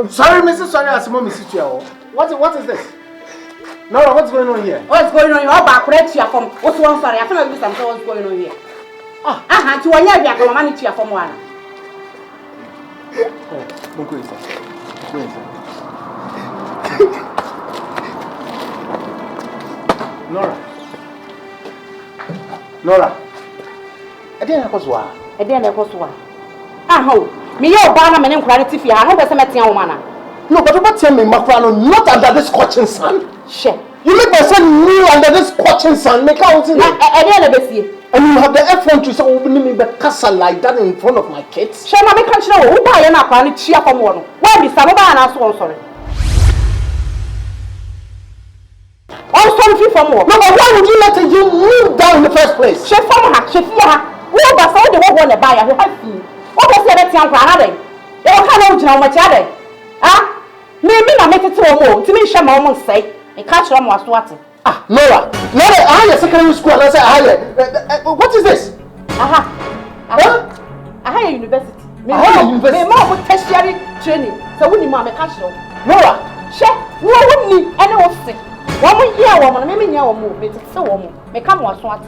Sorry, Mrs. Sorry, I saw Mrs. Chiao. What is this? Nora, what's going on here? What's going on? You're back correct you from. What's one sorry? I cannot do something. What's going on here? To one year, we are coming to you from one. Nora. I didn't know. Me your banner and quality fear. I hope there's a meeting woman. No, but what tell me, Macrano, not under this scorching sun. Shit. You make myself new under this scorching sun. Make out in and you have the effrontery to open me the castle like that in front of my kids. Shall I make control? Who buy an apple cheer for one? Why be some of our sorry? I'm sorry for more. No, but why would you let you move down in the first place? She from her, she fear her. Who does all the work on the buyer who have seen? What was the young Canada? They don't have no much other. Ah, maybe I make it to a more to me. Shall almost say a catch on was what? Nora, I am secondary school. I say, what is this? I higher university. University. More tertiary training. So when you mamma catch on. Nora, chef, no one need anyone sick. 1 year woman, maybe now move it. So woman, may come was what?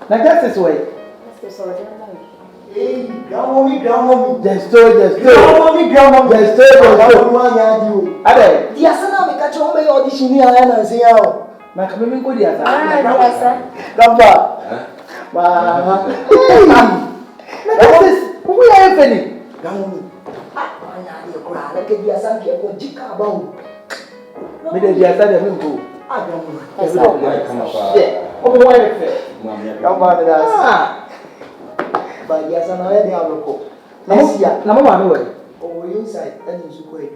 Now that's this way. Hey, grandmommy. Just grandmommy. Just Ade. Diasana me catch on my audition here and say, "Oh, my coming go diasa." Grandpa. What's this? Who are you feeling? Grandmommy. I cry. Like a diasa ke ko jika about. Me de diasa de me go. But yes, I know the outlook. Next year, no one. Oh, inside, that is quite.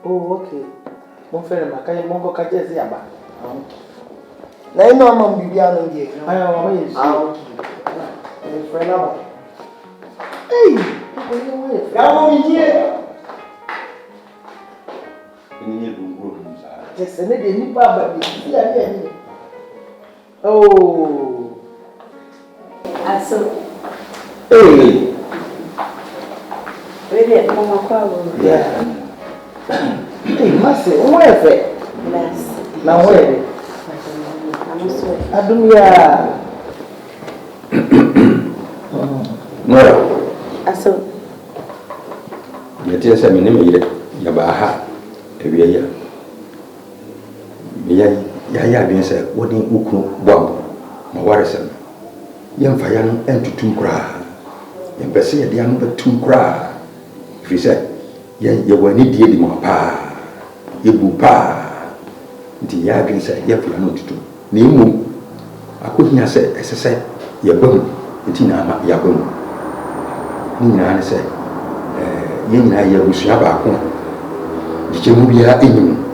Oh, okay. Mon frère, ma caille, mon coca, yes, yaba. Now, no, Mamma, be on the I am always out. Friend, hey, come on here. Just a little bit, but oh, I saw. Hey, really, Mama, yeah. Hey, Master, where? Yes. Now, where? I do, yeah. No, I saw. Yet, I mean, Yabaha, every year. Yaya being said, what in Uku Bob, my warrison. Young Fayan and to 2 cry. Young Bessie, the young but 2 cry. If he said, you were need the more pa, you boo pa. The Yagin said, Yep, you are not to do. Nimu, I couldn't have said, as I said, your bone, and Tina, your bone. Nina said, Yen, I was Yabacon. Did you move your in?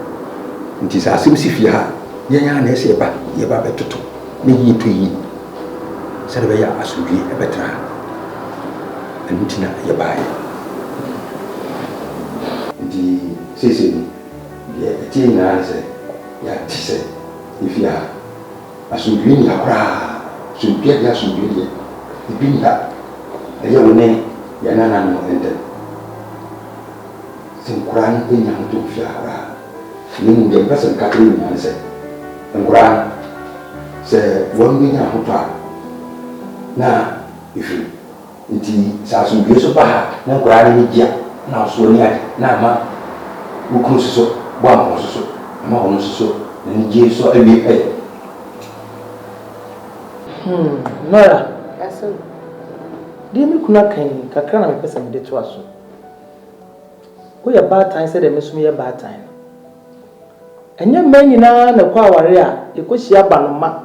It is as if you are, Yan, I say, but you are better to me to ye. Saturday, as we be a better. And Tina, you buy. The season, the Tina said, yeah, she said, if you are, as we bring your cry, so get your soon, the being that a young name, Yanana, and then some crying in young to Fiara. Ning the person Catherine and said, and Gran said, 1 million hotel. Now, if you, it is as you so bad, no granny, now so near, now, ma, who close so, one was so, more so, and ye so every pay. Nora, that's so. Dear me, could not can Kakana person did to us. We are bad time, said the miss me a bad time. And your men in an aquaria, you could see a banama,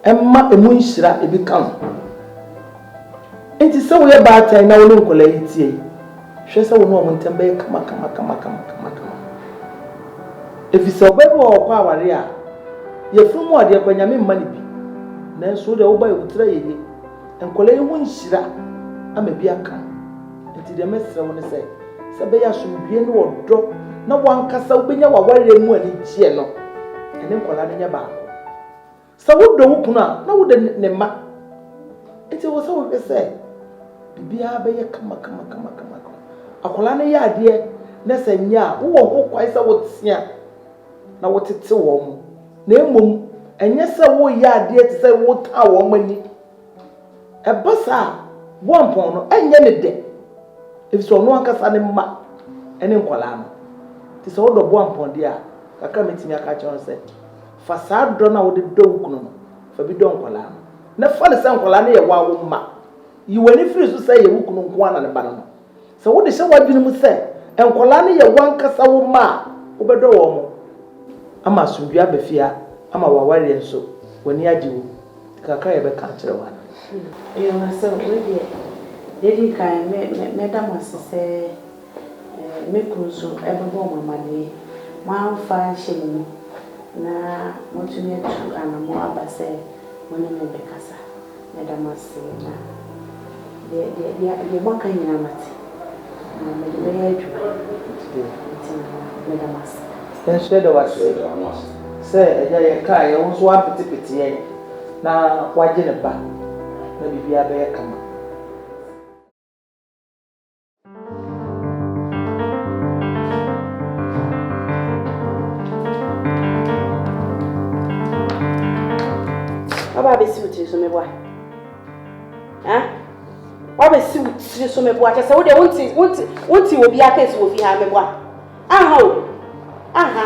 and ma a moon shra, it become. It is so we are bad time now, local lady. She said, woman, Tembe, come. If it's a web or aquaria, you're from what you're going to mean money. Then so the old boy will try it, and collect one shra, I may be a can. Until the messenger want to say. Sabaya should be no drop. No one can so be no worry more in Giano, and then call in your back. So what do you know? No, the Nema. It was all they say. Be a bay, come. A colana ya dear, Nessa ya, who quite so what's ya. Now what it's so warm. Name, and yes, so ya dear to say what our woman. A bassa, one pound, and yen a day. If so, no one can send him back and in Colano. Tis all the one pond dear. I come into me a catch on set. Facade done out the dog, for be done Colano. No fun is some Colani a wow ma. You were if you say you wouldn't one and a banana. So what is what you say? And Colani a one cassa ma, Obedo. I must soon be a befia. I'm a warrior so when you do. Kakaya be country one. You are so good. Lady can Madame was say, Mikuzu, ever born money, 1 5 shilling. Na what you need to and a more about say, when you make a casa. Madame was saying, the one kind of amati. Madame was. Then said was say, a car, you also want pity. Now, why didn't it back? Maybe be a bear come. What about suit so me boy? Huh? What about suit so me boy? Just say what they want will be a case will be have me boy. Aha.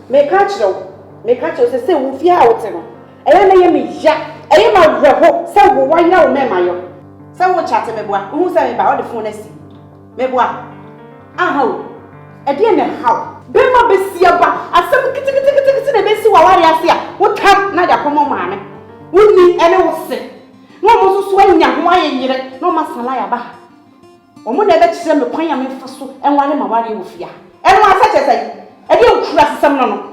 Me catch you say we fear out no. E na me ya. E ma reho say wo wan na wo mema yo. Say wo chat me boy. Who say me ba all the phone asi. Me boy. Aha. E dey na how. Be ma be sia ba. Asem kiti na be si wa wari ase a. Wo tam na da komo maame. Wuni ene wo se. No mo so anya ho ayeyire. No ma sala ya ba. Omo na be kire me kwan ya me fa so enware ma wari wo fia. Eno asa chese. E dey okura sesam no.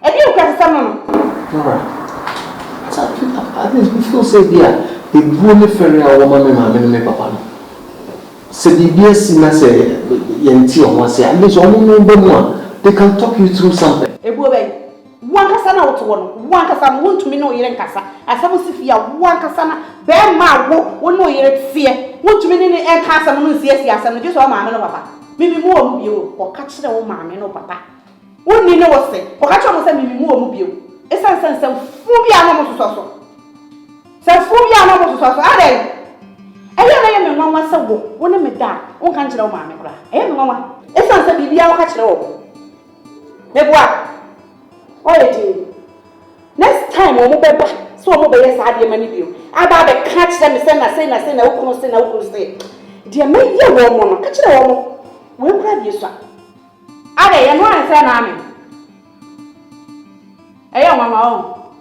I think people say, dear, the woman ferry a woman, my papa. Said the BSC, say, Gyantia, once at least one, they can talk you through something. A boy, one casana to one casana won't to me no yen casa. As I was if you are one casana, bear my one no yen fear, won't to me in the air casa, no, yes, and just all my man, papa. Maybe more of you or catch the old man, no, papa. Wouldn't you know what say? Or catch on send me more of you. It's a sense of phobia no so. Some phobia no so. Are they? I am a mamma so one of me die. One country of mamma. I am mamma. It's not a baby. I'll catch it all. What do you next time? We'll be back. So I'm over here. I have money view. I better catch them. Say, I will say. Dear me, you woman, catch the woman. We'll grab you, sir. Are they? I'm not saying I'm Hey, Mamma,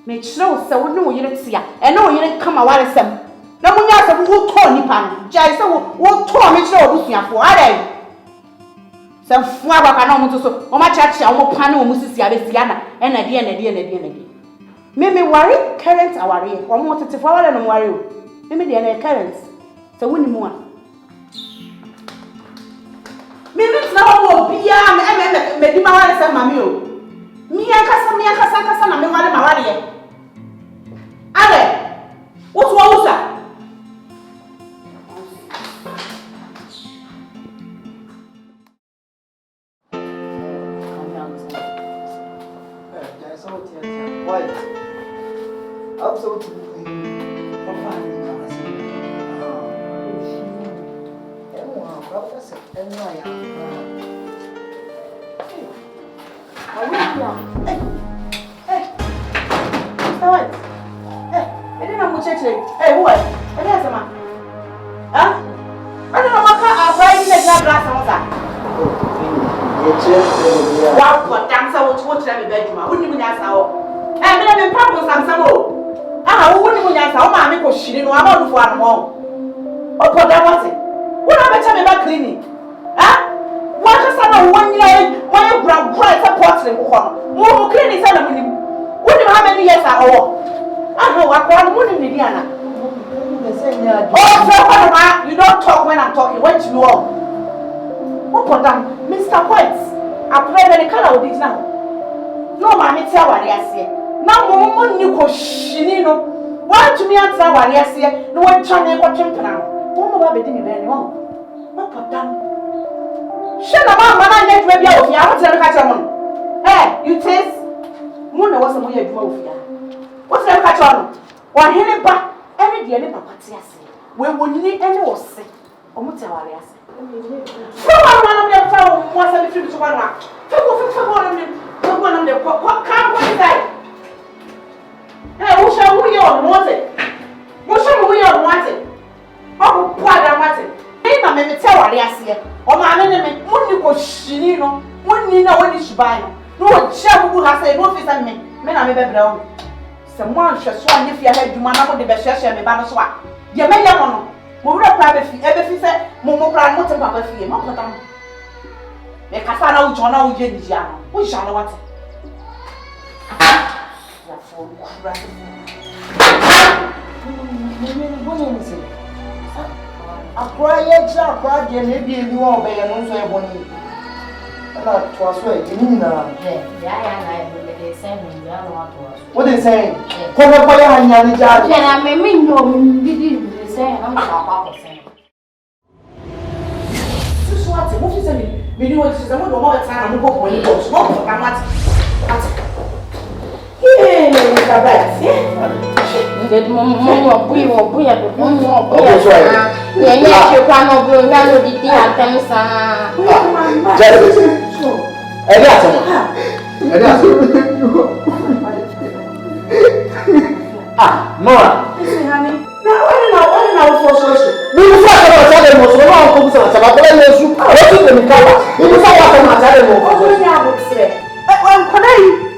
make sure so no you see ya, and no you didn't come away some. No one else who call Nipan, Jay, so what told me so looking for, are they? Some flower can almost so, or my church, I will pan on Mrs. Yabesiana, and a dear. Maybe worry, currents are worrying, or more to follow and worry. Maybe they are currents, so winning more. Maybe it's now beyond and Medimara and Mamio. Mia kasa na me wale mawale. Ale. What's wrong with Hey, what? What is it, man? Huh? I don't know what kind of that glass on that. What for damn so what to be bedroom? Wouldn't even ask how. And then I'm probably some more. Ah, wouldn't even ask how mammy was she know about for more. Oh, for that was it. What am I telling about cleaning? Huh? What is that 1 year when you grab bright supports them? More cleaning, son of him. Wouldn't how many years are all? I know what I'm winning, Indiana. Oh, you don't talk when I'm talking. What you want? What for them, Mr. White? I play the color of this now. No, mammy, tell what I say. Now, Mom, you go shinino. Why to me answer what I say? No one trying to watch him now. What about the dinner very long? What for them? Shut up, man. I need to be out here. I want to catch on. Hey, you taste? Mona was a weird move here. What's the catch on? Or heading back every day, never party. When we need any was sick. Or what tell what I say? From one of them found once every 2 to 1 hour. One of them, what can't we say? Hey, who shall we all want it? What shall we all want it? Oh, poor damn it. Hey, my men tell what I say. Or my enemy, only go shinino, one need no one is buying. No, shall who has said, no face and me. Men are maybe brown. Someone shall swan if you had to man up the best share me by the swap. You may have one. We will private fee, everything said, Momo Prime, not a papa fee, not for them. Make a fan out on our Gyantia. We shall know what. A quiet child, quiet, maybe you won't be an answer one. That was right, you know. Yeah, they send me down. What is saying? Come up for your hand, Judge. I mean, no, did say, I'm not saying. This is what you say. We knew what is the more time and go when you go smoke. I'm not. Yeah, Mr. Bright. Get more boy, yeah, you can't go down with the attempts. Nora. Listen, honey. Now, when I was for social. We will talk about that most of about what I use. I want to be covered. We will talk about that most. Oh, when I would say.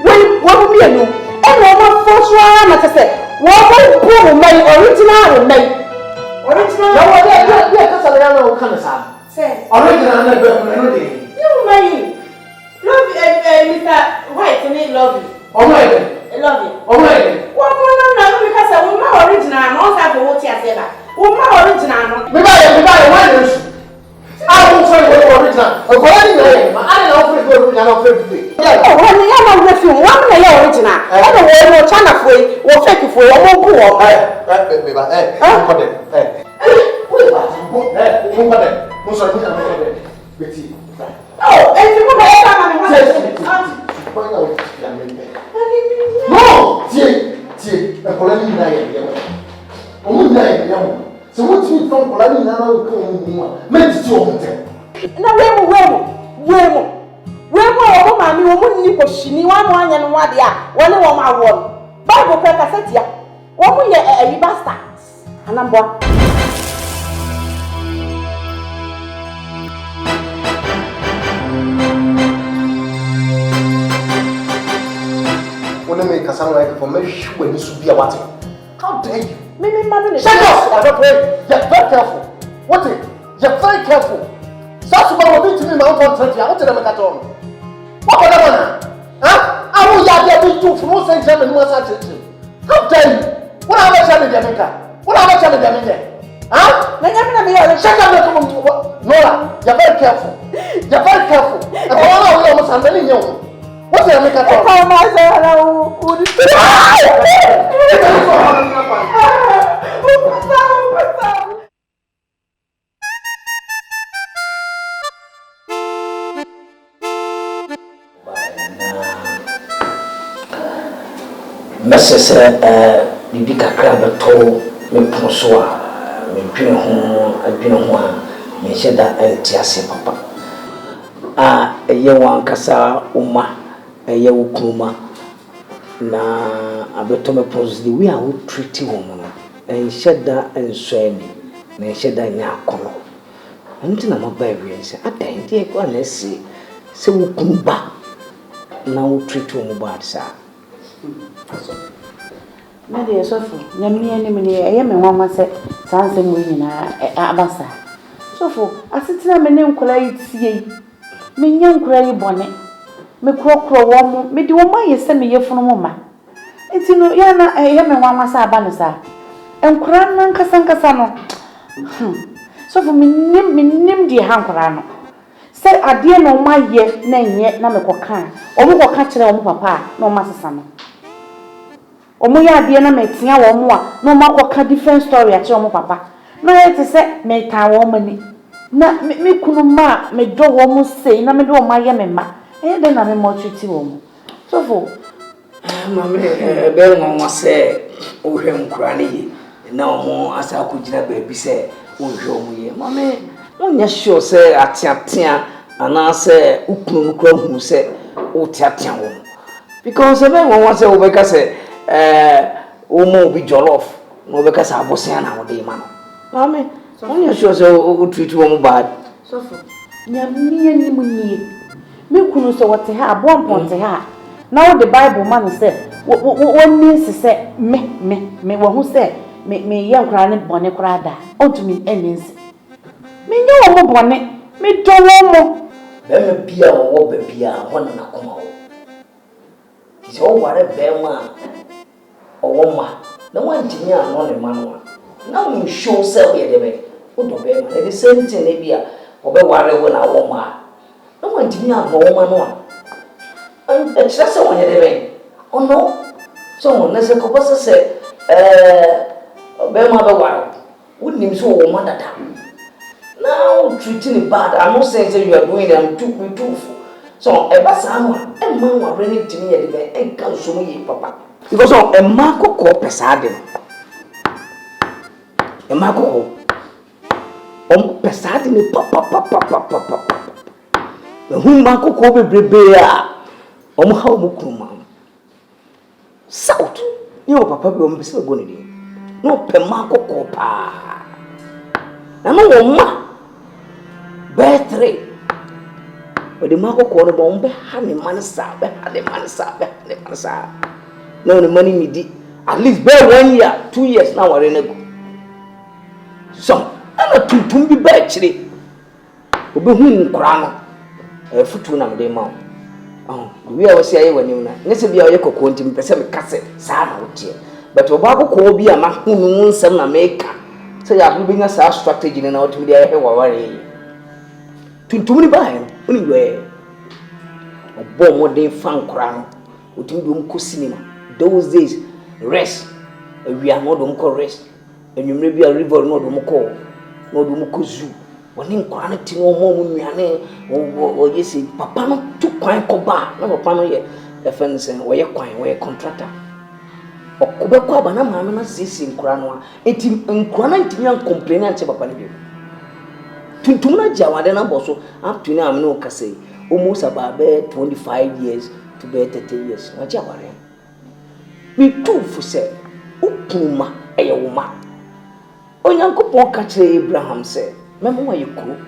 When me and you, and no more for sure, I say, what will my original name? Original? No, that's a little kind of sound. Say, original name. You may love Mr. White, and they love you. Oh, my God. I love you. Oh, my God. One more now because I will my original and also have to watch your saber. Oh, my original. We buy one. I will try to original. According to him, I don't know if it's original. Oh, when you have a refuge, one may original. I don't know China for you, or fake for you, or go. Oh, and you put no, see, a colony night. So what's me from colony now? Men's children. Now, where mammy woman nipple she knew 1 and 1 year, 1 of my word. Bible cracker set ya. What will you a bastard? And I'm one. When I make a sound like for me, when you should be a what? How dare you? Maybe mother is shut up! I'm afraid. You're very careful. What is? You're very careful. That's what will be to me, my own country. I want to make a turn. What about that one? Huh? I will yard there to no sense and no such thing. How dare you? What have I said in America? What have I said in America? Huh? Shut up, Nora. You're very careful. You're very careful. And for all I will almost have many young. What's the America talk? Message bibi kakra beto me ponso a me dwene ho a me hyeda entiase papa eye wan kasa uma eye wo kuma na abeto me ponso the way I would treat him no enhyeda ensoani na enhyeda nya akono Until I'm a baby, I say, I think they go and see. So we come back. Now treat you bad, sir. Na de sofo na me anim ne ye me nwanwa se sansem we nyina abasa sofo asetina me ne nkura yi tie me nya nkura yi bone me krokro wo mo me de wo ma ye se me ye funu mo ma enti no ya na ye me nwanwa sa aba no sa nkura nan kasankasa no sofo me nim de ha nkura no se ade no ma ye na nye na me kokan o mo koka kire o mo papa na o ma sesa no omo ya de na metia wo mo a no makoka different story a che wo papa na yete se me ta wo mani na me kunu ma me do wo mo sei na me do wo ma ye me ma de na me mo treat wo mo so fo mama be nwa se o hwe nkura ne yi na omo asa ko gina ba bi se o hwe omo ye mama onya sure se atiatia ana se ukunu nkura hu se o tiatia wo because be nwa se o be ka se omo bi jollof no be kasa abosia na wo de ma no mama only sure say o treat wo bad so fo nya mi ni mu ni me kunu so wote ha abo mponte ha na wo the bible man say wo means say me wo hu say me ye nkra ne bone kra da ontumi enyinsi me nya wo mo bone me do wo mo be me bia wo be bia wona na koma wo so ware be ma Owoma na wantimi ano ne manu na wo show say we dey be wo do be ma the same thing e bia obe ware wo na woma na wantimi ano woma no an e chira say wo dey be ono so na se ko boss say obe ma be ware wo nim so wo ma dada now treating bad I'm not saying say you are doing them too so e ba sa no e ma wa rene timi ye dey be e kan so mo ye papa because of a marco co pesade. A marco pesade ni papa. The whom marco co be brea how mukuma south. You papa be on bisi gonidi. No pe marco co pa. Na no ma birthday. But the marco co the bombe hane mansa be hane mansa. No, the money me di. At least bear 1 year, 2 years now we're in a go. So, I'm not too be bad actually. Obe hu nkran futu na me ma. We always say when you na. Nese bia ye kokko ntim pese me kase sa na wotie. But oba kokko bi ama hu nu nsem na make. Say ya bi nya sa strategy na wotimi dia he waware. Tuntum ni ba he. Oni we. Obo mo den fan nkran. Wotimi bi ko cinema. Those days, rest. We are not going to rest. And you may be a river, not going to call, not going to zoo. When in quantity, no more, or yes, Papa not too quite coba, no papa yet. The fence and where you're quite where contractor. Or Quebec, but I'm not seeing Cranoa. It in Cranantian complaining to Papa. Tuna Jawa, then I'm also up to now, no Cassay, almost about 25 years to 30 years. What Jawa? Me too for say, Upuma, a woman. Onyankopon ka kire Abraham say, Memo you cook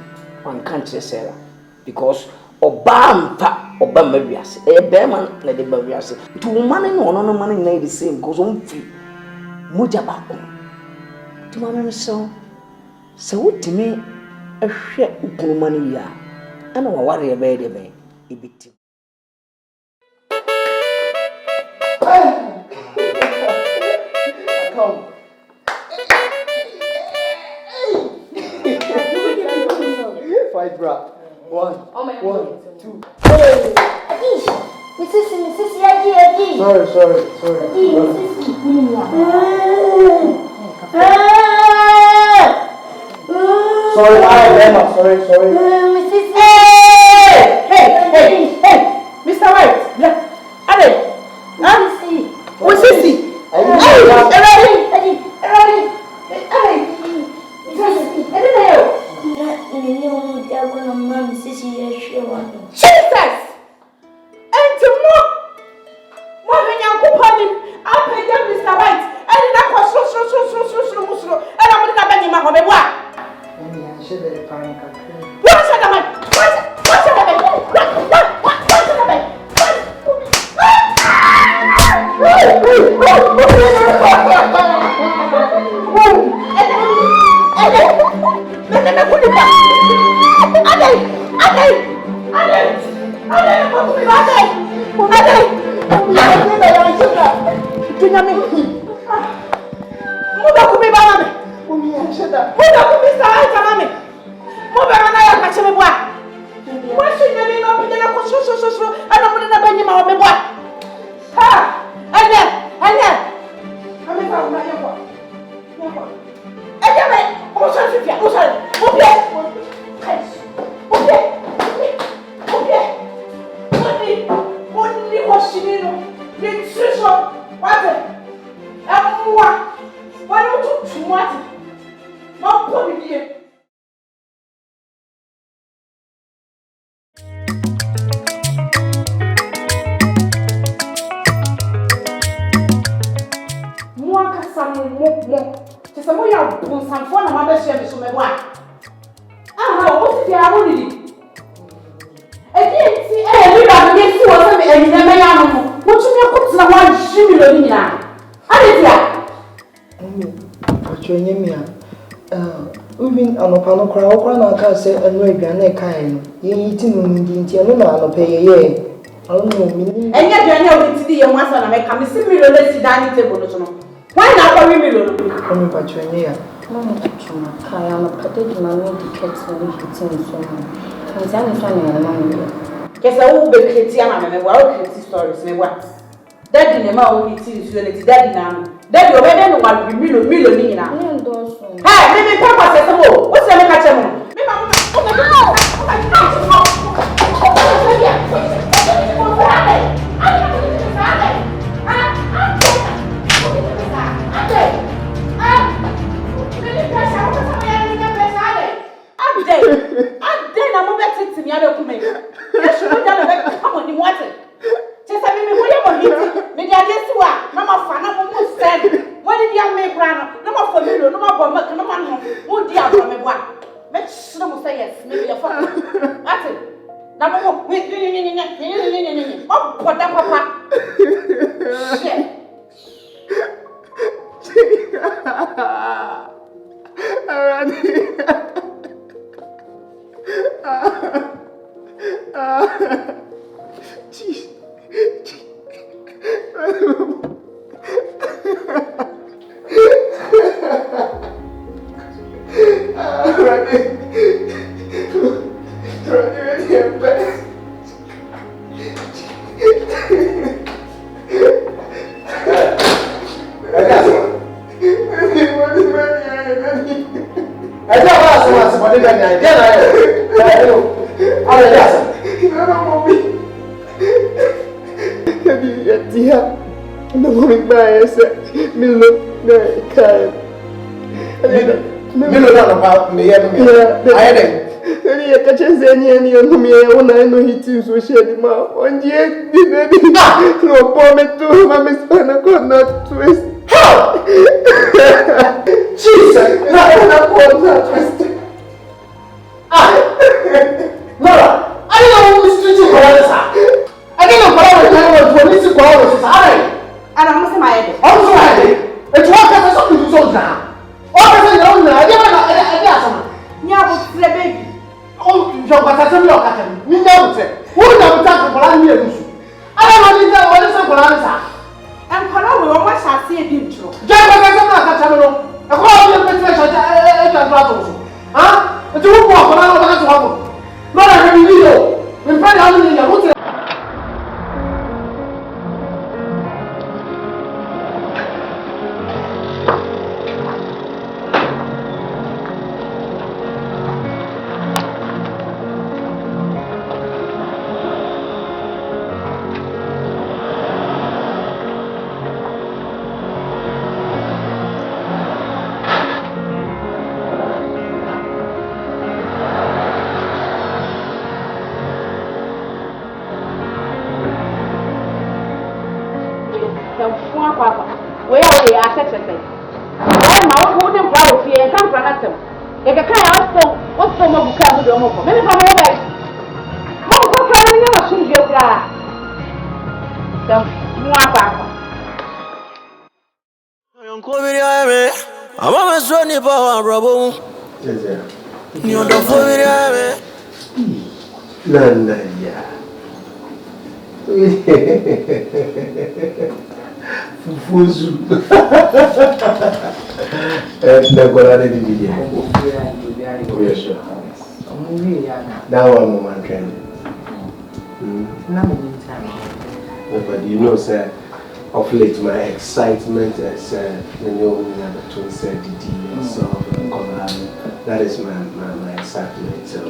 one country Sarah. Because Obampa, Obama Bias, a bearman, let the Babias. To money no money made the same goes on free. Mujabaku. To my so what to me a share Upumania. I know what worry about it. A bit. Fight, bro. One, 2. Hey! Mrs. Yagi. Sorry. Sorry, Emma. Sorry. Mrs. Hey! Mr. White! Ale! What's this? Jesus! And tomorrow, when you go upon him, I'll pay them, Mr. White. And that was so. And I'm going to be Anopano crowd, I can't say a no kind. You eating in Gyantia, no, pay ye. I don't know, and yet you know it's the once and I come similar to dining table. Why not a real? Come by China. Mamma, I am a potato, my milk cakes will be eating so much. I'm telling you, guess I will be Christiana and well, stories may what. That in a mouth is unity, that now. That you already know what we million now. Hey, maybe Papa says more. What's the matter? so mo buka mo de mo ko. Me me fa mo ba. Mo ko ka ni na so je kra. So mo apa. Yonko biriame. Ama meso ni pa robo. Yes. Ni ondo fo biriame. Nanda ya. Fufuzu. Na kola de DJ. Yes, sir. That one moment trend. But you know, sir, of late my excitement is when you have to say DD and so that is my excitement. So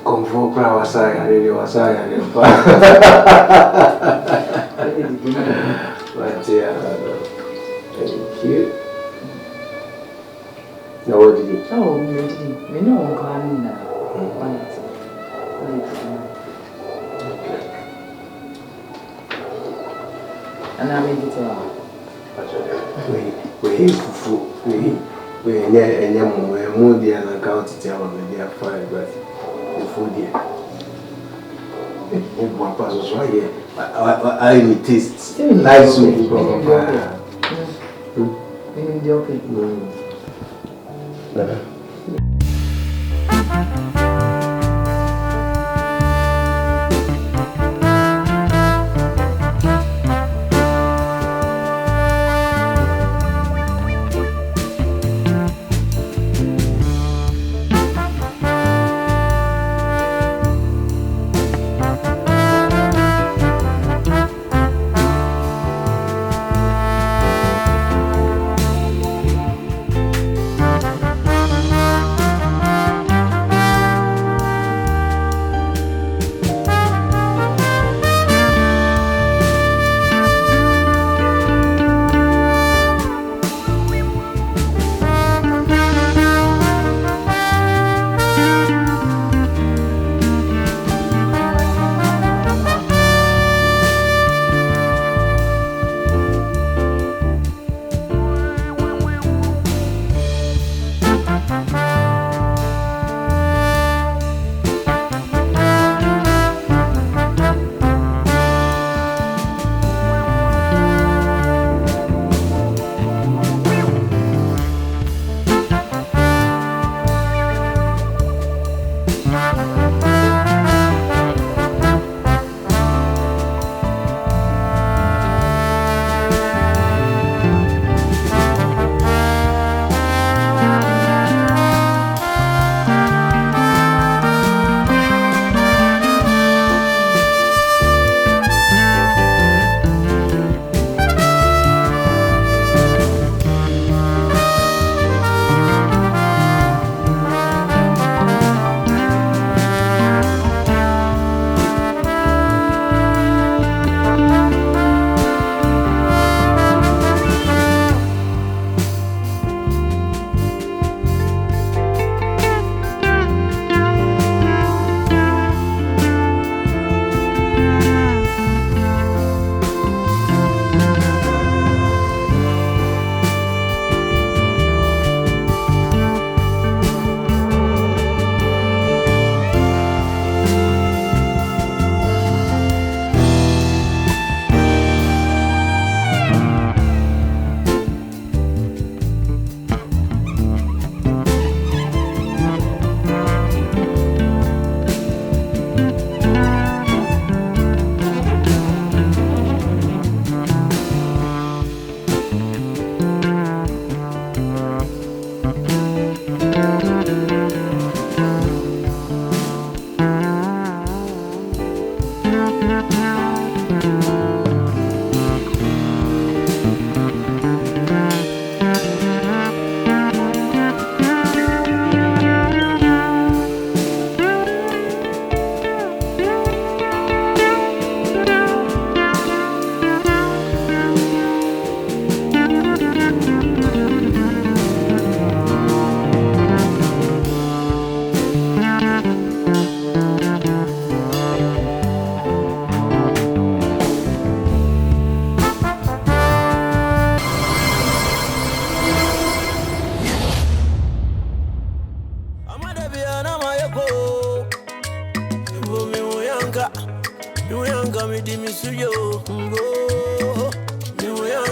come for Wasaya, really Wasaya. But yeah, thank you. Now what did you? Oh, me know I'm coming now. And I made it all. We more than account to tell them they are fine, but food here. One person right here. I taste like soup.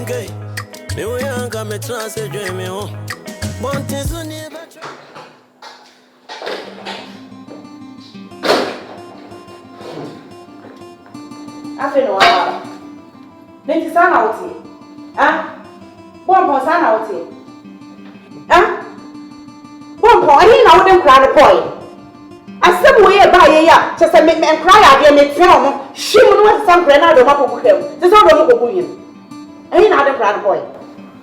gay. Me we anga me trance dream me home. Bonte zuni betra. Afi no wa. Nti sana oti. Bombo sana oti. Bombo ayi na wo dem kra no boy. Asem wo ye ba ye ya, se me kra ya de me tia mo. Shim no wa sam kra na do ma poku kem. Se so do mo poku yim. Ayi na dem kra no boy.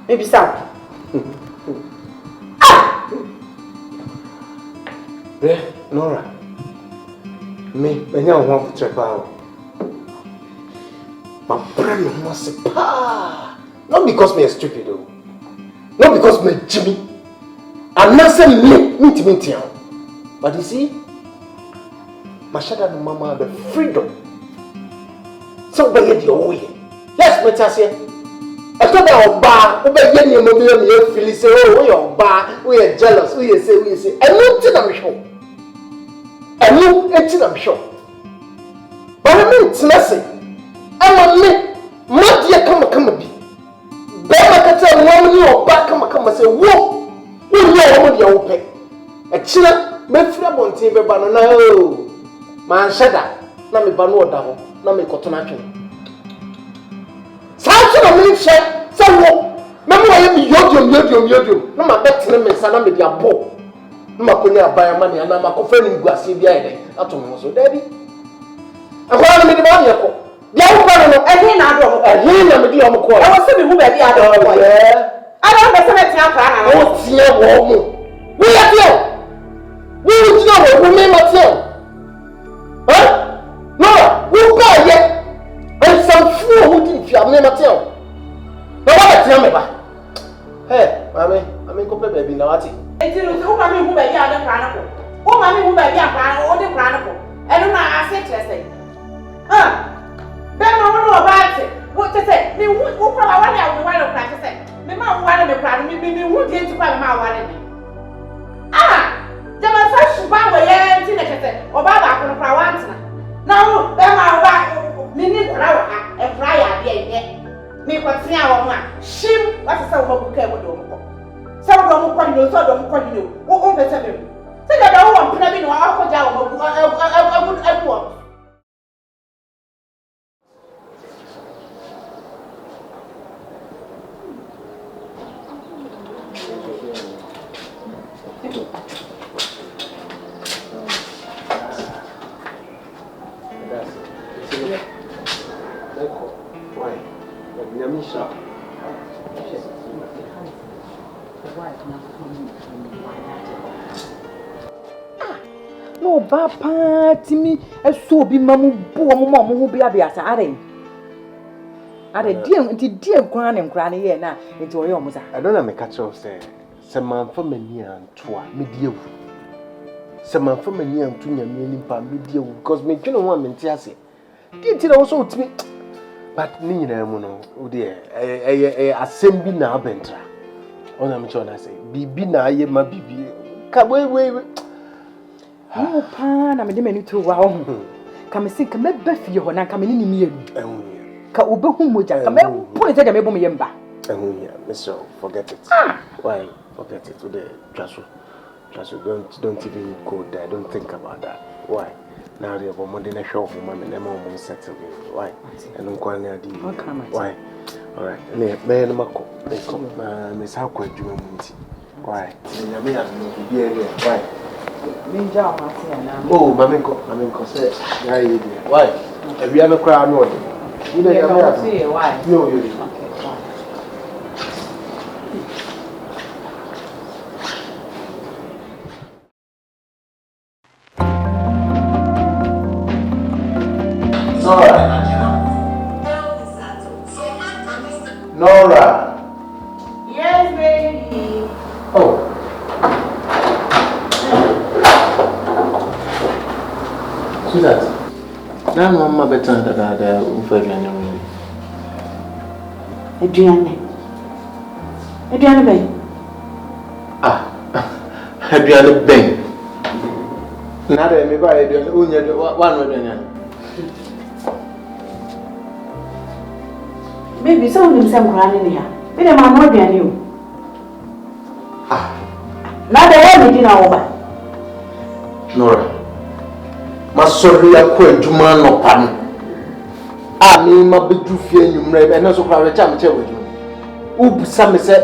Me bisa. Nora. Me nya ho trepa. My brain must say, not because me is stupid though. Not because me Jimmy. I'm not saying me. But you see, my shadow and mama have the freedom. So by the way. Yes, me tell you. I thought that bar, who by any mobile me feel say, oh, we are bar, we are jealous, we say. I know till I'm sure. I know until I'm sure. But I mean, it's nothing. I'm a me, my dear, come be. Better can tell woman or back, come and say, whoa, we know your open. A china, me flab on table banana. Man, shut up. Nami banu down, Nami cotonakin. Something of me, share, some more. Remember, I am yodium. No, my bet to me, son, I'm with your bow. No, my pony buy money, and I'm a confirming glassy behind it. I told him so, Daddy. I'm going to meet the money. Yeah, I hear now. I hear them with you on the call. I was saying, who baby, I don't know. I don't know. Oh, dear woman. We are here. We will know who may not tell. Huh? No, who got yet? And some fool who didn't feel me not tell. No, what tell me about? Hey, mommy, I'm in complete baby now. It's who mommy who baby, I don't chronicle. Who mommy who baby, I chronicle. I don't know. I said, huh? Ben no about it. What to say? Me who probably want to practice. Me ma want me proud. Me who did to buy my wallet. The man says she buy way in the or Baba on a want. Now, then I want me need flower and fry at the end. Me what's now one. Shim, what's a sound of care with them. Some don't call you, so don't call you. What over 7? Say that I want to be no alcohol down. I would. No, Papa, Timmy, I saw be Mamma, who be a beata. Are dear granny here now into your mother. I don't know, make a choice there. Some man for many and twa, medium. Some man for many and 2 million pound medium, because me, you know, 1 minute. Did it also to me? But Nina Mono, oh dear, a same be now bentra. Oh, I'm sure I say, be na ye my baby. Come wait. Oh, Pan, I'm a demon to wow. Come and see, come back for you when I come in me. Come over whom would I come and put it at a baby yamba. Mister, forget it. Why forget it today? Just don't even go there. Don't think about that. Why? Now they have a Monday night show for mommy and mom will settle me. Why? And I'm going to do why? All right. May Mako, they come, Miss How could you? Why? Why? Oh, Mamma, say, why? Have you ever cried? No, you don't see why? No, you didn't. Nora. Yes, baby. Oh. Sweetheart. Now, Mama, better than that. Adriana Bay. Adriana Bay. Now, let me buy Adriana. One with Adriana. Maybe so him some crying here. Me dem am no aduane o. Na da ya me dina wo ba. Nora. Masori akọ adwuma no pa no. Me ma bedu fie nwumre be na so kwa recha me che wadu. Ubusa me se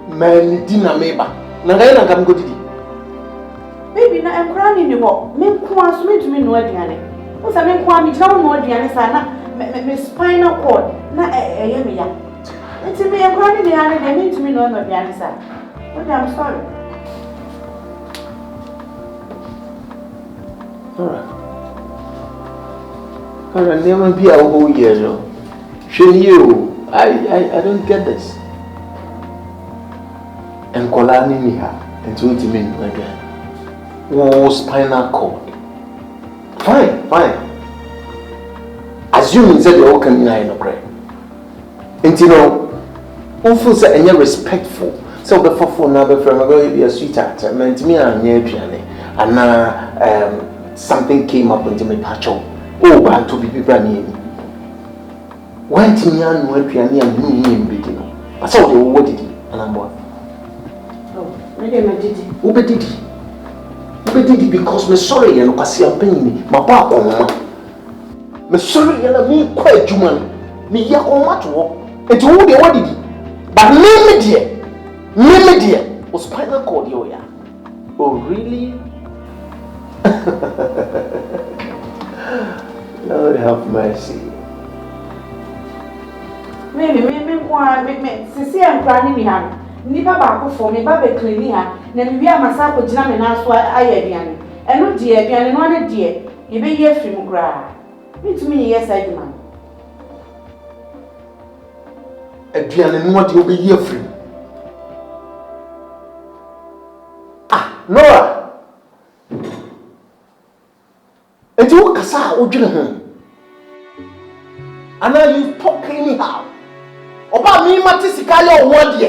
man dina me ba. Na ga na kam godidi. Maybe na em crying ni ho. Me ko aso me tumi no aduane. Wo sa me ko am tira wo no aduane sa na me spinal cord na ye me ya. Enti me em crying ni ane na me tumi no aduane sa. What I'm sorry. Alright, never be a whole year, no. You, I don't get this. And Kolani Niha, and 20 minutes again. Oh, spinal cord. Fine. Assuming that you're all coming in a prayer. And you know, who feels that you're respectful. So before for another friend, I'm going to be a sweetheart. I meant me and now something came up into my patcho. Oh, but to be people near me. Why to me and what we are near me in beginning? I saw the what did he and I'm what? Oh, maybe I did it. Who did he? Because me sorry and I see a pain. My papa, me sorry and I mean quite human. Me ya on much work. And to who they what did he? But me dear, was spinal cord yo ya. Oh really? Lord have mercy. Maybe sisi am crying ni ha. Nipa ba ko for me ba be clean ha. Na me wi amasa ko gina me na so aye aduane. Eno die aduane no ane die. Ye be ye firi mu kra. Me tumi ye side man. Aduane no ade obe ye firi. Nora. And you kasa odwene ho. And now you talk anyhow. Oba me mate sika ye owo de.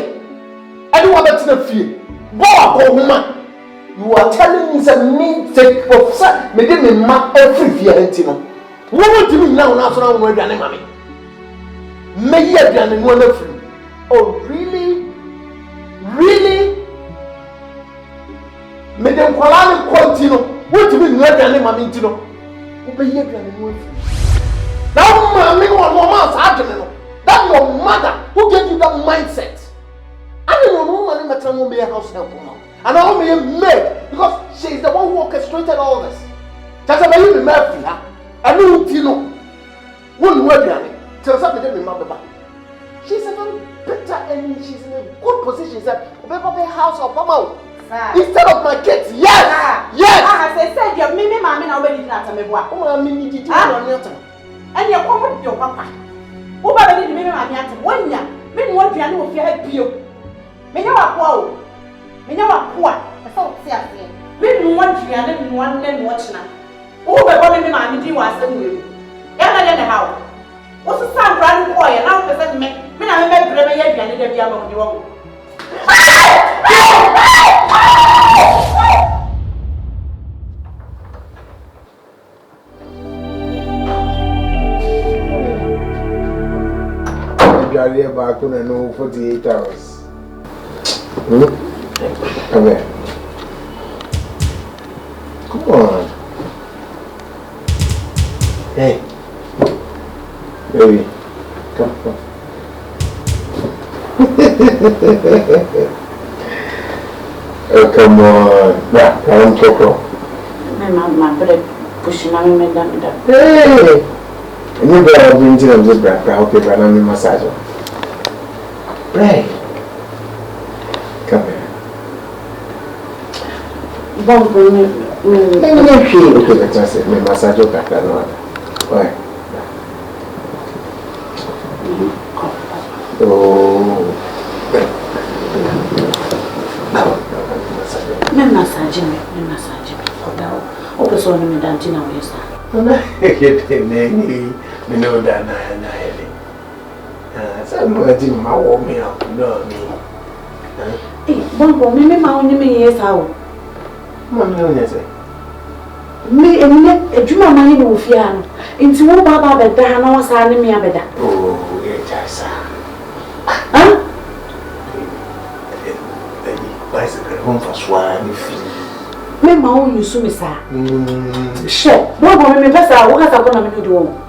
Ade wa betina fie. Bo akọ you are telling me say me take professor me dey me ma every fie enti no. Wo want me now na so na wo aduane ma me. Me ye aduane no na free. Oh really? Me dem kwala ni continue. What do you mean aduane ma me enti no? That's your mother who gave you that mindset. I don't know woman in the house help now. And I only maid because she is the one who orchestrated all this. Just about you married her. I know you know. One word tell something to me, mother. She's a very better and she's in a good position. She said, "Obe house or come out." Instead of my kids, yes! Yes! I said, your mimi mammy now ready to answer me. What? Oh, I mean, you and you're coming with your papa. Who better than me, mammy? 1 year. Maybe what you know if you had you. May you are poor. May you are poor. I thought, see, maybe 1 year and 1 then watch now. Oh, but what me, mammy, do was the will. You're not how. What's the sound running boy and now present me? Me, I remember the baby and the baby among you. Carry back on and 48 hours. Come here. Come on. Hey. Baby. Come. Oh, come on. Nah, come Coco. My mama, but pushing my madam. Hey! And you better have been to just grab okay, but I'm in massage. Right. Come here. Okay, let's just say, my massage will back that one. Why? Oh. Me massage me. Oh, so I'm dancing now, yes, sir. Me know that na. Some word my warm up, no me. Eh, Bongo, me ma only me yes how. Mamma say. Me a juma money no fear. Into what Baba beda na was me abeda. Oh, yes, sir. say home for swine free. Me ma o yusu mi sa. She, bo me pesa wo kasa ko na me do wo.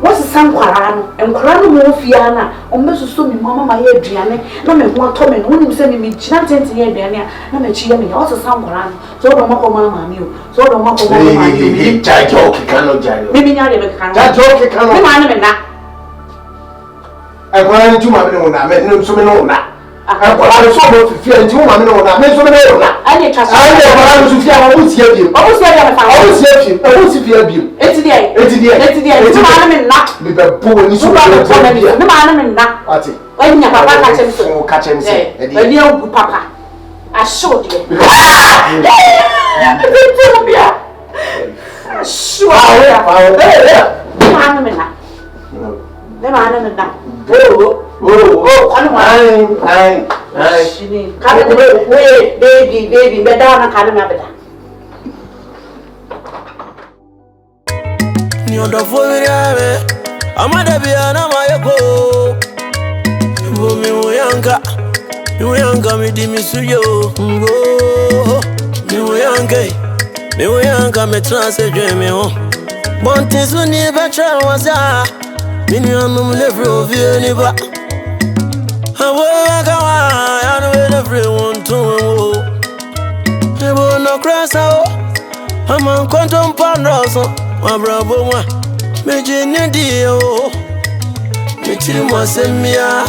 Wo se san kwara no, enkwara no mo fia na, o me susu mi mama ma ye aduane, na me ho ato me no, nim se me gina tenten ye aduane a, na me chi ye me, o se san kwara no. So do mako mama mi o. So do mako mama mi o. Jajo ki kano jajo. Me nya de me kan. Jajo ki kano. Me ma na me na. Enkwara ntu ma me no na, me no so me no na. Enkwara so mo fifia ntu ma me no na, me so me no na. Ani twa so. Ani enkwara so fifia wo tie biem. O wo tie me fa. O wo tie biem. O wo tie biem. Eti die. Me ma na me na. Me be bo ni so me ma na me na. Ati. Why nya papa ka chem so. O ka chem se. Edi ogu papa. I showed you. Me baby, better Miwayanga midimisuyo ngo miwayanga metrase jemeo bontisu ni betra waza minianu mlevre ovieni ba awa kawa anu every one to ebo no krasa o ama kontom pandoso mabrabo mwa mejini dio mitiri mwasemia